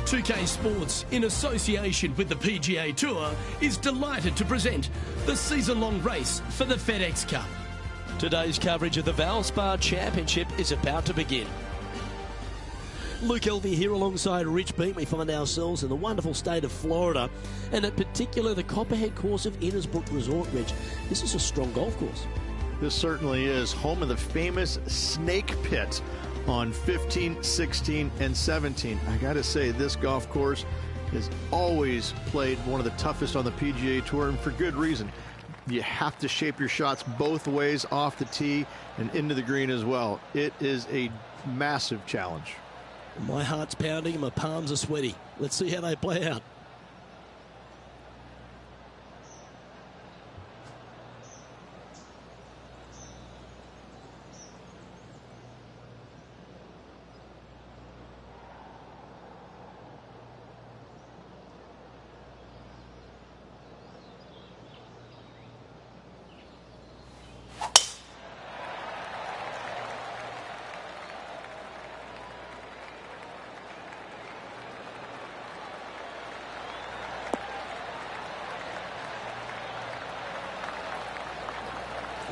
2K Sports, in association with the PGA Tour, is delighted to present the season-long race for the Fedex Cup. Today's coverage of the Valspar Championship is about to begin. Luke Elvey here alongside Rich Beat. We find ourselves in the wonderful state of Florida, and in particular the Copperhead course of Innisbrook Resort, Rich. This is a strong golf course. This certainly is home of the famous Snake Pit on 15, 16, and 17. I got to say, this golf course has always played one of the toughest on the PGA Tour, and for good reason. You have to shape your shots both ways, off the tee and into the green as well. It is a massive challenge. My heart's pounding and my palms are sweaty. Let's see how they play out.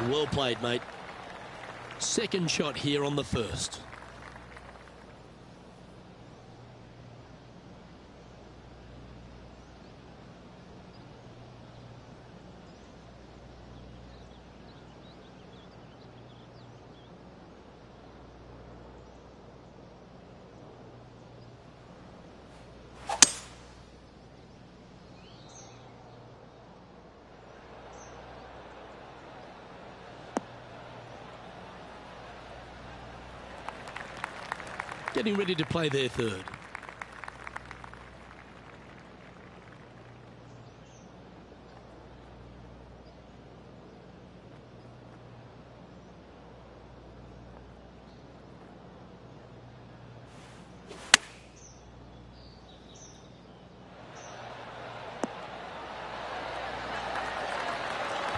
Well played, mate. Second shot here on the first. Getting ready to play their third.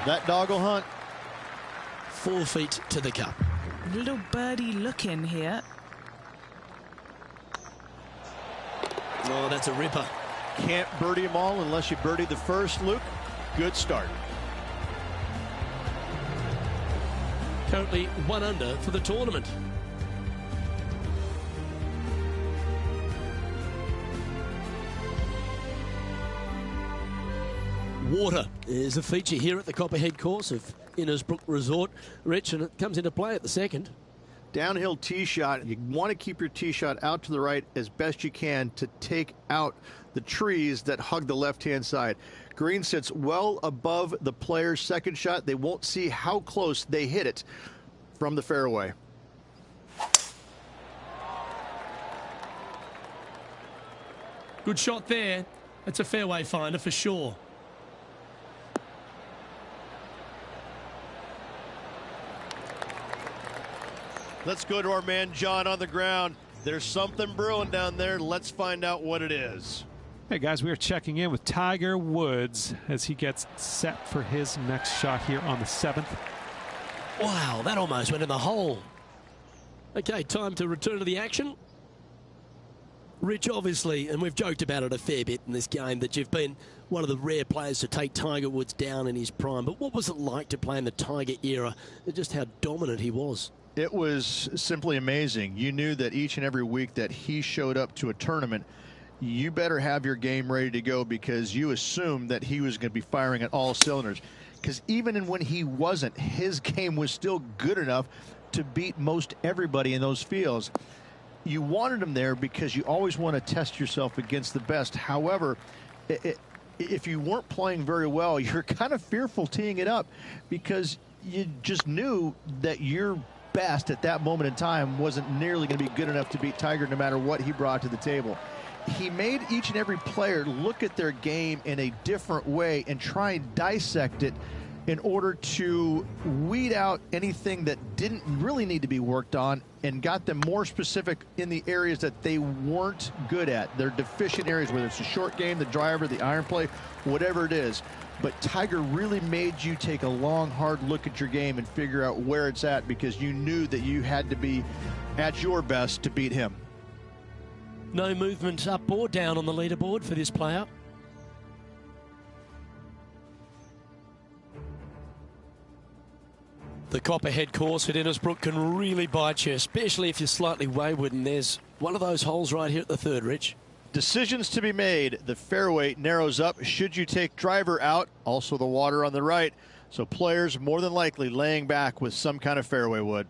That dog will hunt. 4 feet to the cup. Little birdie looking here. Oh, that's a ripper. Can't birdie them all unless you birdie the first, Luke. Good start. Currently 1 under for the tournament. Water is a feature here at the Copperhead course of Innisbrook Resort, Rich, and it comes into play at the second. Downhill tee shot, you want to keep your tee shot out to the right as best you can to take out the trees that hug the left-hand side. Green sits well above the player's second shot. They won't see how close they hit it from the fairway. Good shot there. That's a fairway finder for sure. Let's go to our man John on the ground. There's something brewing down there. Let's find out what it is. Hey guys, we are checking in with Tiger Woods as he gets set for his next shot here on the 7th. Wow, that almost went in the hole. Okay, time to return to the action. Rich, obviously, and we've joked about it a fair bit in this game, that you've been one of the rare players to take Tiger Woods down in his prime. But what was it like to play in the Tiger era and just how dominant he was? It was simply amazing. You knew that each and every week that he showed up to a tournament, you better have your game ready to go because you assumed that he was going to be firing at all cylinders. Because even when he wasn't, his game was still good enough to beat most everybody in those fields. You wanted him there because you always want to test yourself against the best. However, if you weren't playing very well, you're kind of fearful teeing it up because you just knew that your best at that moment in time wasn't nearly going to be good enough to beat Tiger no matter what he brought to the table. He made each and every player look at their game in a different way and try and dissect it in order to weed out anything that didn't really need to be worked on and got them more specific in the areas that they weren't good at. Their deficient areas, whether it's the short game, the driver, the iron play, whatever it is. But Tiger really made you take a long, hard look at your game and figure out where it's at because you knew that you had to be at your best to beat him. No movement up or down on the leaderboard for this player. The Copperhead course at Innisbrook can really bite you, especially if you're slightly wayward, and there's one of those holes right here at the third, Rich. Decisions to be made. The fairway narrows up. Should you take driver out? Also the water on the right. So players more than likely laying back with some kind of fairway wood.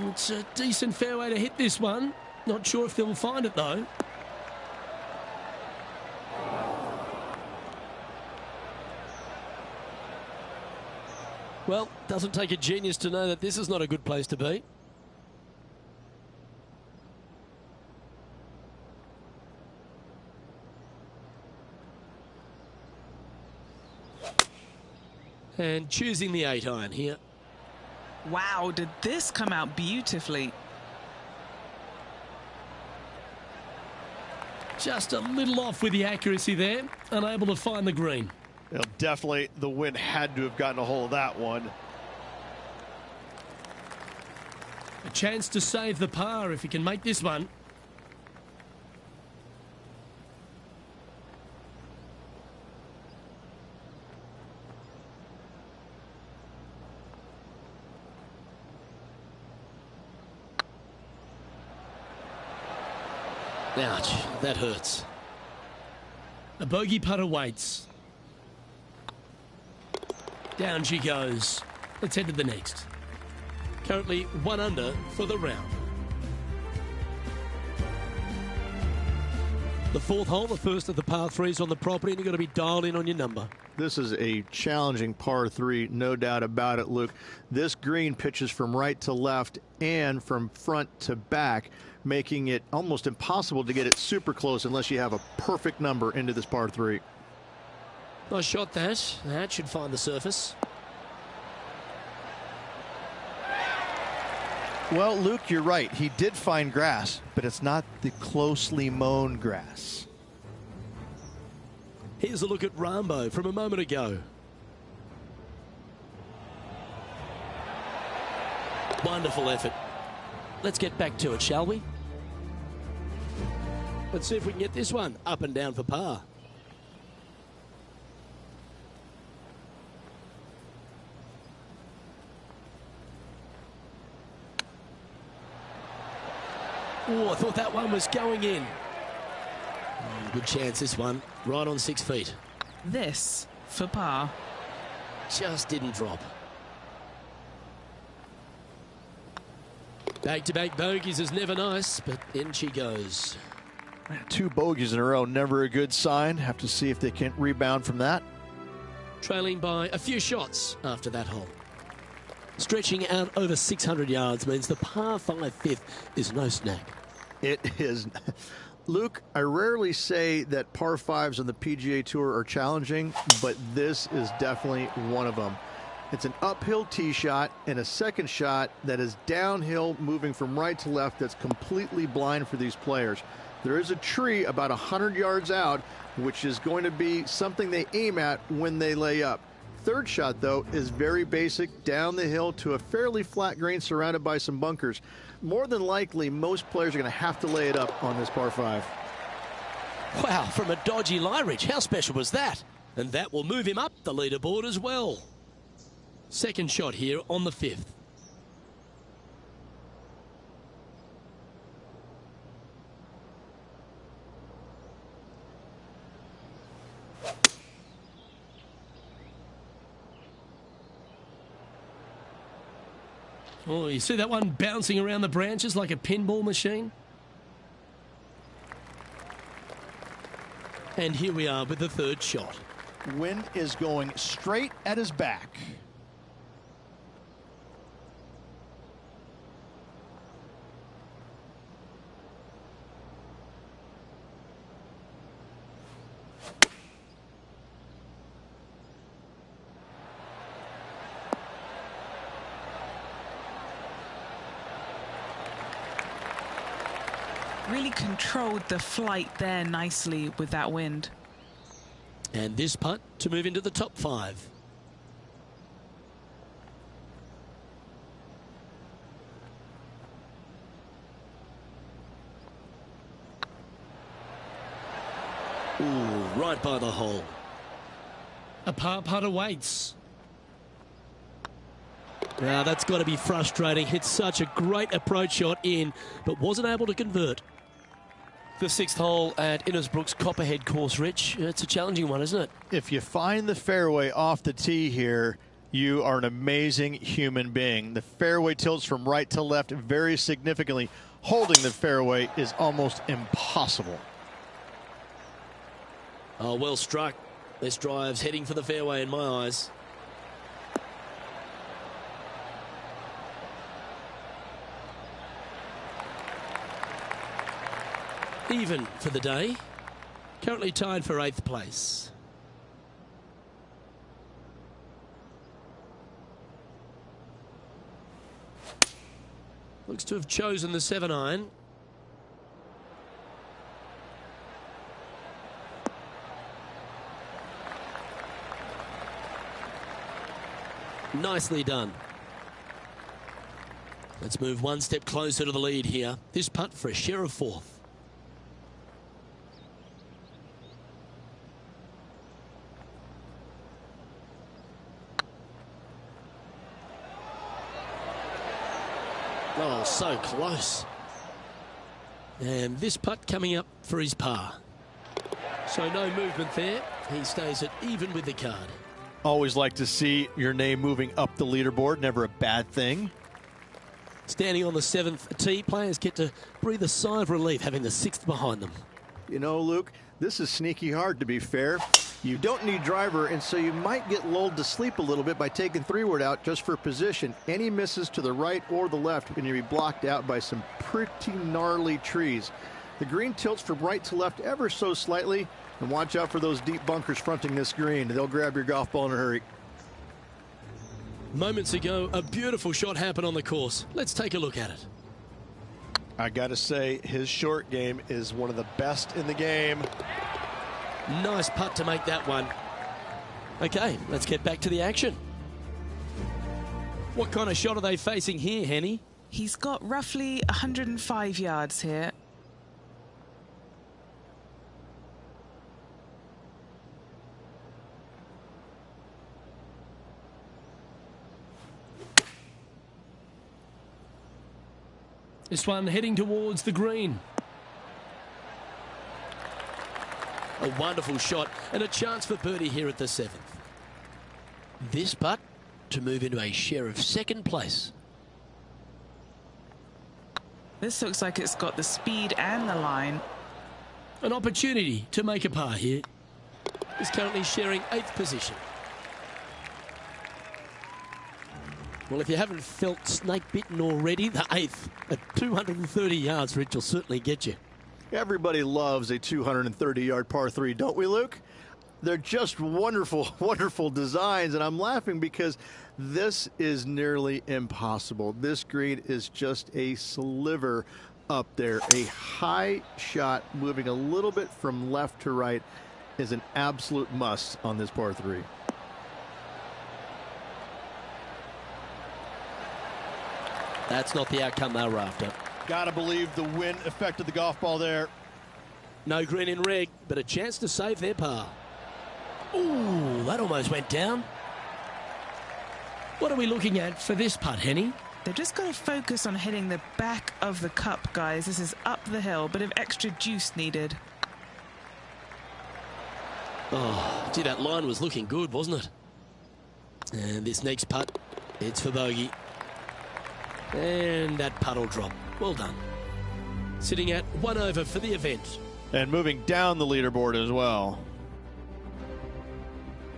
It's a decent fairway to hit this one. Not sure if they'll find it though. Well, doesn't take a genius to know that this is not a good place to be. And choosing the 8-iron here. Wow, did this come out beautifully? Just a little off with the accuracy there, unable to find the green. Well, definitely the wind had to have gotten a hold of that one. A chance to save the par if he can make this one. Ouch, that hurts. A bogey putt awaits. Down she goes. Let's head to the next. Currently 1 under for the round. The fourth hole, the first of the par threes on the property, and you've got to be dialed in on your number. This is a challenging par 3, no doubt about it, Luke. This green pitches from right to left and from front to back, making it almost impossible to get it super close unless you have a perfect number into this par 3. Nice shot that. That should find the surface. Well, Luke, you're right. He did find grass, but it's not the closely mown grass. Here's a look at Rambo from a moment ago. Wonderful effort. Let's get back to it, shall we? Let's see if we can get this one up and down for par. Oh, I thought that one was going in. Oh, good chance this one. Right on 6 feet. This for par. Just didn't drop. Back-to-back bogeys is never nice, but in she goes. 2 bogeys in a row, never a good sign. Have to see if they can rebound from that. Trailing by a few shots after that hole. Stretching out over 600 yards means the par 5 fifth is no snack. It is. Luke, I rarely say that par 5s on the PGA Tour are challenging, but this is definitely one of them. It's an uphill tee shot and a second shot that is downhill, moving from right to left, that's completely blind for these players. There is a tree about 100 yards out, which is going to be something they aim at when they lay up. Third shot, though, is very basic, down the hill to a fairly flat green surrounded by some bunkers. More than likely, most players are going to have to lay it up on this par 5. Wow, from a dodgy lie, Rich. How special was that? And that will move him up the leaderboard as well. Second shot here on the 5th. Oh, you see that one bouncing around the branches like a pinball machine? And here we are with the third shot. Wind is going straight at his back. Really controlled the flight there nicely with that wind. And this putt to move into the top 5. right by the hole. A par putt awaits. Now that's got to be frustrating. Hit such a great approach shot in, but wasn't able to convert. The 6th hole at Innisbrook's Copperhead course, Rich. It's a challenging one, isn't it? If you find the fairway off the tee here, you are an amazing human being. The fairway tilts from right to left very significantly. Holding the fairway is almost impossible. Oh, well struck. This drive's heading for the fairway in my eyes. Even for the day. Currently tied for 8th place. Looks to have chosen the 7-iron. Nicely done. Let's move one step closer to the lead here. This putt for a share of 4th. Oh, so close. And this putt coming up for his par. So no movement there. He stays at even with the card. Always like to see your name moving up the leaderboard. Never a bad thing. Standing on the 7th tee, players get to breathe a sigh of relief having the 6th behind them. You know, Luke, this is sneaky hard, to be fair. You don't need driver, and so you might get lulled to sleep a little bit by taking 3-wood out just for position. Any misses to the right or the left are going to be blocked out by some pretty gnarly trees. The green tilts from right to left ever so slightly, and watch out for those deep bunkers fronting this green. They'll grab your golf ball in a hurry. Moments ago, a beautiful shot happened on the course. Let's take a look at it. I got to say, his short game is one of the best in the game. Nice putt to make that one. Okay, let's get back to the action. What kind of shot are they facing here, Henny? He's got roughly 105 yards here. This one heading towards the green. A wonderful shot and a chance for birdie here at the 7th. This putt to move into a share of 2nd place. This looks like it's got the speed and the line. An opportunity to make a par here. Is currently sharing 8th position. Well, if you haven't felt snake bitten already, the 8th at 230 yards, Rich, will certainly get you. Everybody loves a 230-yard par 3, don't we, Luke? They're just wonderful, wonderful designs, and I'm laughing because this is nearly impossible. This green is just a sliver up there. A high shot moving a little bit from left to right is an absolute must on this par 3. That's not the outcome they were after. Gotta believe the wind affected the golf ball there. No green in red, but a chance to save their par. Ooh, that almost went down. What are we looking at for this putt, Henny? They've just got to focus on hitting the back of the cup, guys. This is up the hill, bit of extra juice needed. Oh, gee, that line was looking good, wasn't it? And this next putt, it's for bogey. And that putt will drop. Well done. Sitting at 1 over for the event. And moving down the leaderboard as well.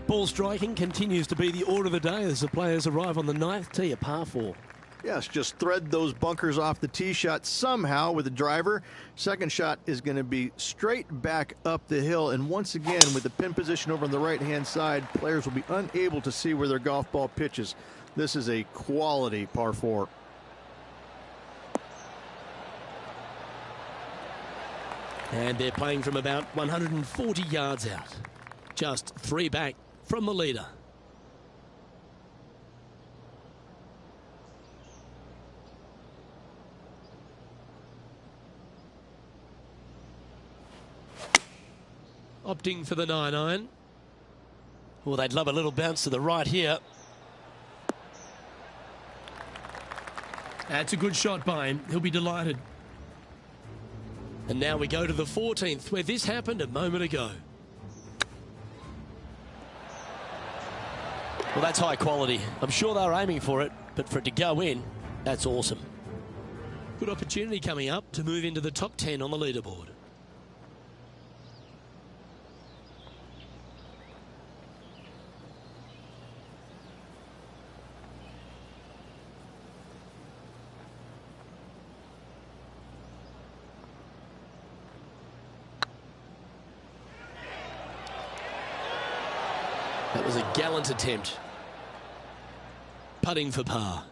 Ball striking continues to be the order of the day as the players arrive on the 9th tee, a par 4. Yes, just thread those bunkers off the tee shot somehow with the driver. Second shot is going to be straight back up the hill. And once again, with the pin position over on the right-hand side, players will be unable to see where their golf ball pitches. This is a quality par 4. And they're playing from about 140 yards out. Just 3 back from the leader. opting for the 9-iron. Well, they'd love a little bounce to the right here. That's a good shot by him. He'll be delighted. And now we go to the 14th, where this happened a moment ago. Well, that's high quality. I'm sure they were aiming for it, but for it to go in, that's awesome. Good opportunity coming up to move into the top 10 on the leaderboard. That was a gallant attempt. Putting for par.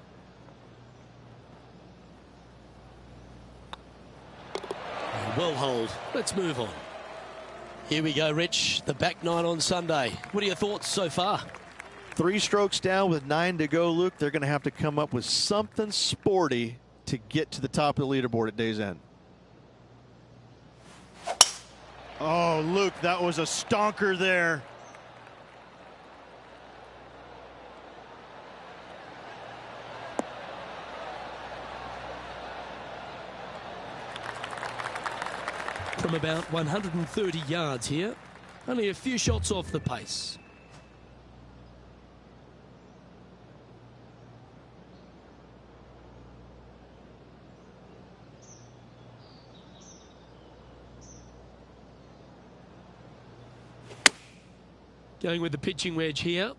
Well holed. Let's move on. Here we go, Rich. The back nine on Sunday. What are your thoughts so far? 3 strokes down with 9 to go, Luke. They're going to have to come up with something sporty to get to the top of the leaderboard at day's end. Oh, Luke, that was a stonker there. From about 130 yards here, only a few shots off the pace. Going with the pitching wedge here.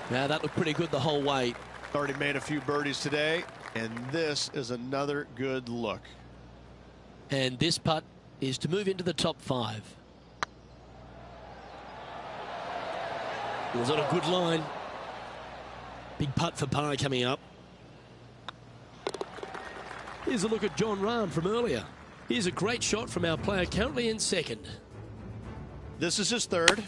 Now that looked pretty good the whole way. Already made a few birdies today, and this is another good look. And this putt is to move into the top 5. It was on a good line. Big putt for par coming up. Here's a look at John Rahm from earlier. Here's a great shot from our player currently in second. This is his third.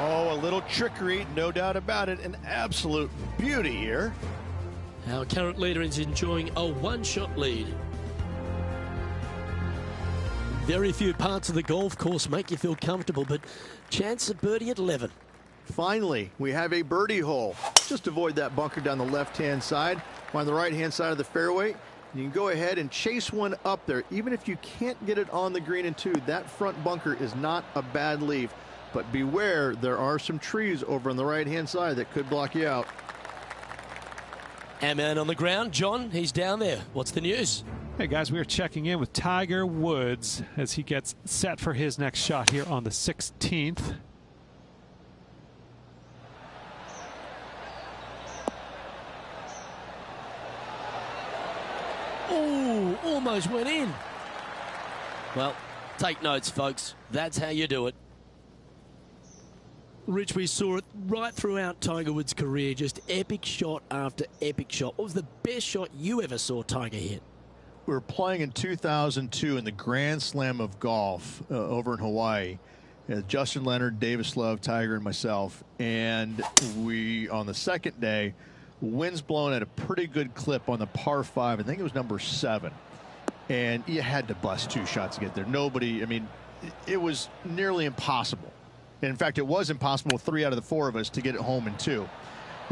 Oh, a little trickery, no doubt about it. An absolute beauty here. Our current leader is enjoying a 1-shot lead. Very few parts of the golf course make you feel comfortable, but chance of birdie at 11. Finally, we have a birdie hole. Just avoid that bunker down the left-hand side. On the right-hand side of the fairway, you can go ahead and chase one up there. Even if you can't get it on the green in 2, that front bunker is not a bad leave. But beware, there are some trees over on the right-hand side that could block you out. Our man on the ground, John, he's down there. What's the news? Hey guys, we are checking in with Tiger Woods as he gets set for his next shot here on the 16th. Oh, almost went in. Well, take notes, folks. That's how you do it. Rich, we saw it right throughout Tiger Woods' career, just epic shot after epic shot. What was the best shot you ever saw Tiger hit? We were playing in 2002 in the Grand Slam of Golf over in Hawaii. Justin Leonard, Davis Love, Tiger, and myself. And we, on the second day, wind's blowing at a pretty good clip on the par 5. I think it was number 7. And you had to bust 2 shots to get there. Nobody, I mean, it was nearly impossible. And in fact, it was impossible with 3 out of the 4 of us to get it home in 2. Well,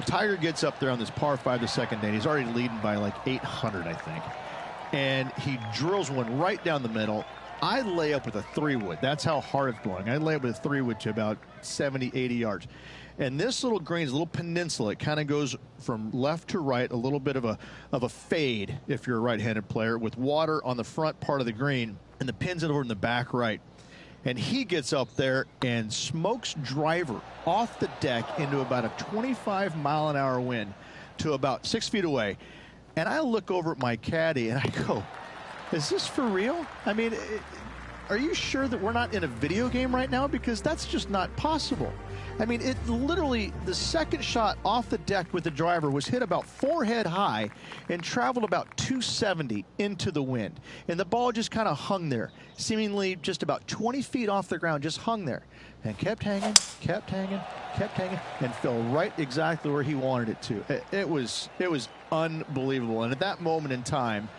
Tiger gets up there on this par 5 the second day. And he's already leading by like 800, I think. And he drills one right down the middle. I lay up with a 3-wood. That's how hard it's blowing. I lay up with a 3-wood to about 70, 80 yards. And this little green is a little peninsula. It kind of goes from left to right, a little bit of a fade if you're a right-handed player, with water on the front part of the green and the pins over in the back right. And he gets up there and smokes driver off the deck into about a 25-mile-an-hour wind to about 6 feet away. And I look over at my caddy and I go, is this for real? I mean, are you sure that we're not in a video game right now? Because that's just not possible. I mean, it literally, the second shot off the deck with the driver was hit about forehead high and traveled about 270 into the wind. And the ball just kind of hung there, seemingly just about 20 feet off the ground, just hung there. And kept hanging, kept hanging, kept hanging, and fell right exactly where he wanted it to. It was unbelievable. And at that moment in time,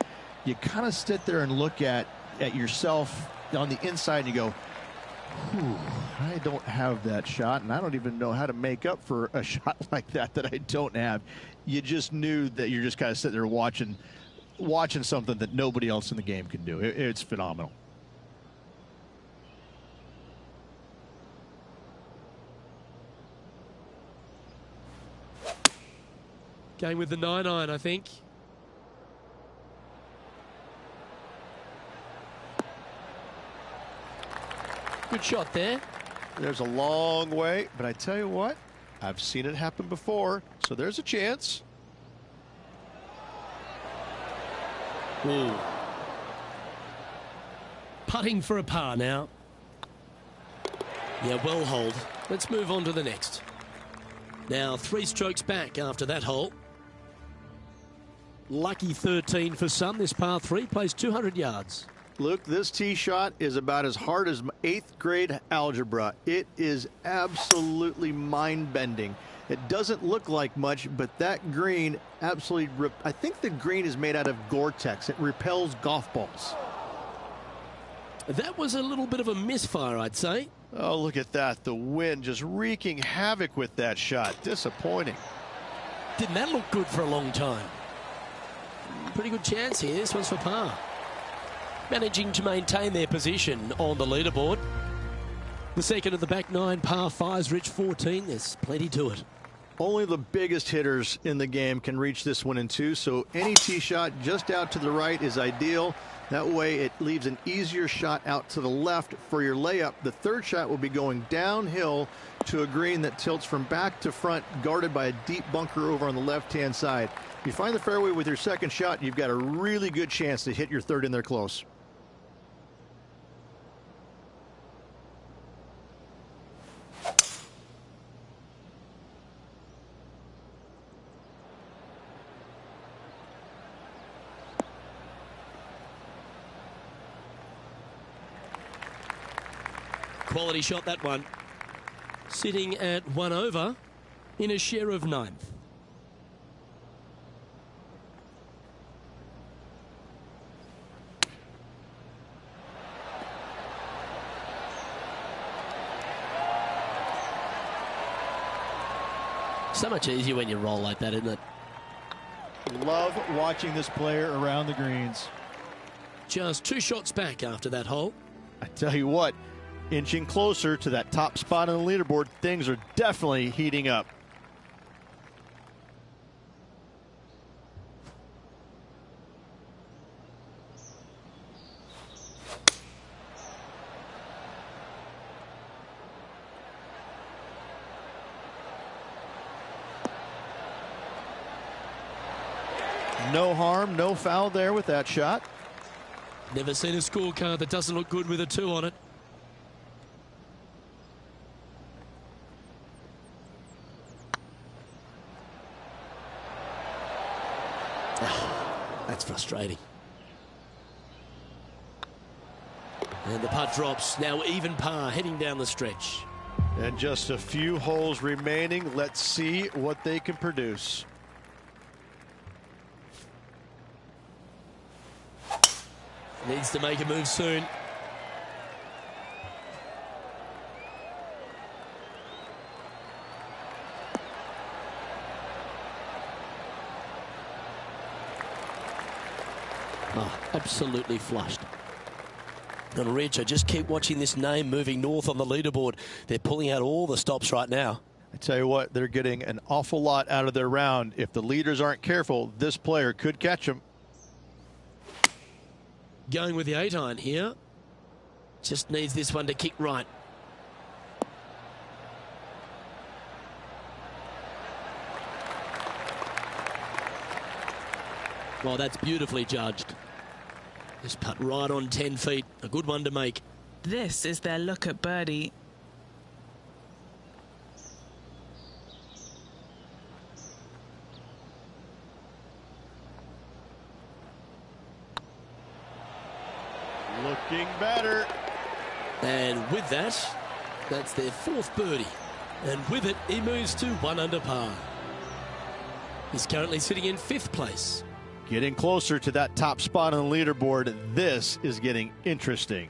you kind of sit there and look at yourself on the inside and you go, whew, I don't have that shot, and I don't even know how to make up for a shot like that I don't have. You just knew that you're just kind of sitting there watching something that nobody else in the game can do. It's phenomenal. Going with the 9-iron, I think. Good shot there. There's a long way, but I tell you what, I've seen it happen before, so there's a chance. Ooh. Putting for a par now. Yeah, well hold. Let's move on to the next. Now 3 strokes back after that hole. Lucky 13 for some. This par 3 plays 200 yards. Luke, this tee shot is about as hard as 8th grade algebra. It is absolutely mind-bending. It doesn't look like much, but that green absolutely I think the green is made out of Gore-Tex. It repels golf balls. That was a little bit of a misfire, I'd say. Oh, look at that. The wind just wreaking havoc with that shot. Disappointing. Didn't that look good for a long time? Pretty good chance here. This one's for par. Managing to maintain their position on the leaderboard. The second of the back 9 par 5s, Rich 14. There's plenty to it. Only the biggest hitters in the game can reach this one in 2, so any tee shot just out to the right is ideal. That way it leaves an easier shot out to the left for your layup. The third shot will be going downhill to a green that tilts from back to front, guarded by a deep bunker over on the left-hand side. If you find the fairway with your second shot, you've got a really good chance to hit your third in there close. Quality shot, that one. Sitting at 1 over in a share of 9th. So much easier when you roll like that, isn't it? Love watching this player around the greens. Just 2 shots back after that hole. I tell you what, inching closer to that top spot on the leaderboard, things are definitely heating up. No harm, no foul there with that shot. Never seen a scorecard that doesn't look good with a 2 on it. That's frustrating. And the putt drops. Now even par heading down the stretch. And just a few holes remaining. Let's see what they can produce. Needs to make a move soon. Oh, absolutely flushed. And Rich, I just keep watching this name moving north on the leaderboard. They're pulling out all the stops right now. I tell you what, they're getting an awful lot out of their round. If the leaders aren't careful, this player could catch them. Going with the 8-iron here. Just needs this one to kick right. Well, that's beautifully judged. Just putt right on 10 feet. A good one to make. This is their look at birdie. Looking better. And with that, that's their 4th birdie. And with it, he moves to 1 under par. He's currently sitting in 5th place. Getting closer to that top spot on the leaderboard. This is getting interesting.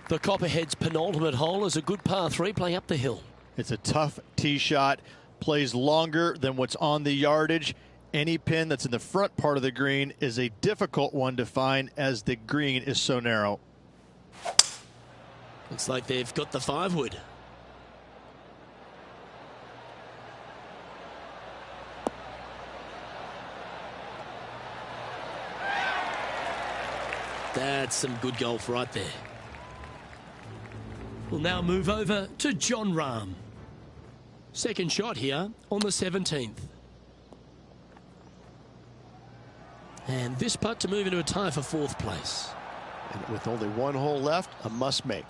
The Copperhead's penultimate hole is a good par 3 playing up the hill. It's a tough tee shot. Plays longer than what's on the yardage. Any pin that's in the front part of the green is a difficult one to find as the green is so narrow. Looks like they've got the 5-wood. That's some good golf right there. We'll now move over to Jon Rahm. Second shot here on the 17th. And this putt to move into a tie for 4th place. And with only 1 hole left, a must make.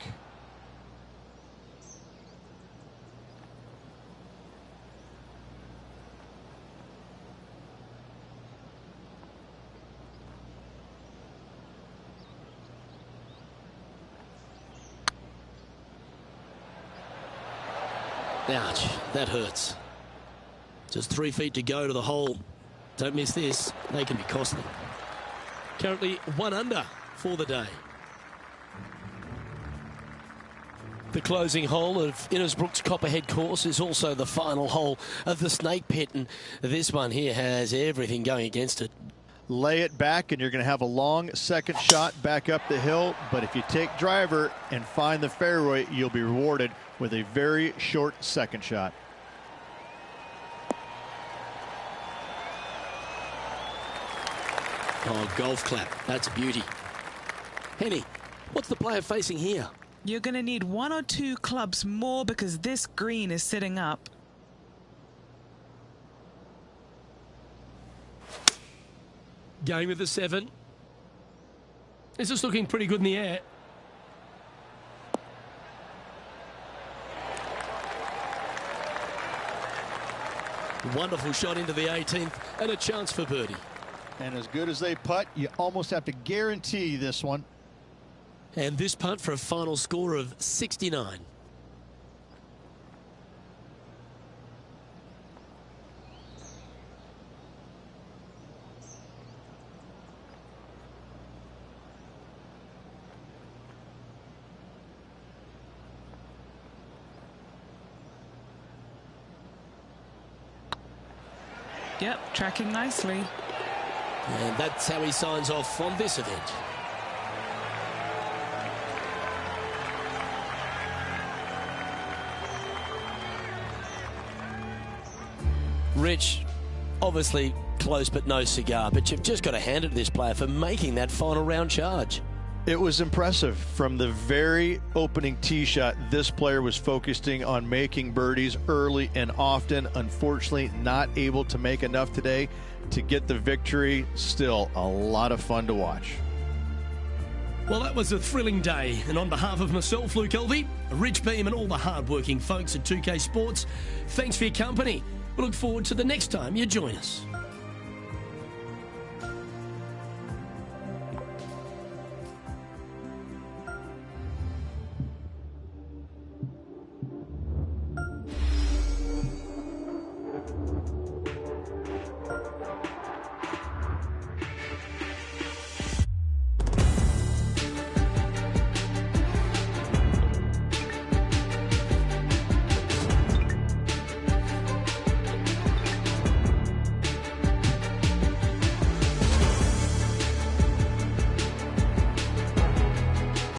Ouch, that hurts. Just 3 feet to go to the hole. Don't miss this, they can be costly. Currently 1 under for the day. The closing hole of Innisbrook's Copperhead course is also the final hole of the Snake Pit, and this one here has everything going against it. Lay it back and you're going to have a long second shot back up the hill, but if you take driver and find the fairway, you'll be rewarded with a very short second shot. Oh, golf clap. That's a beauty. Henny, what's the player facing here? You're going to need 1 or 2 clubs more because this green is sitting up. Going with the 7. This is looking pretty good in the air. Wonderful shot into the 18th and a chance for birdie. And as good as they putt, you almost have to guarantee this one. And this putt for a final score of 69. Yep, tracking nicely. And that's how he signs off on this event. Rich, obviously close but no cigar, but you've just got to hand it to this player for making that final round charge. It was impressive. From the very opening tee shot, this player was focusing on making birdies early and often. Unfortunately, not able to make enough today to get the victory. Still a lot of fun to watch. Well, that was a thrilling day, and on behalf of myself, Luke Elvey, Rich Beam, and all the hard-working folks at 2K Sports, thanks for your company. We look forward to the next time you join us.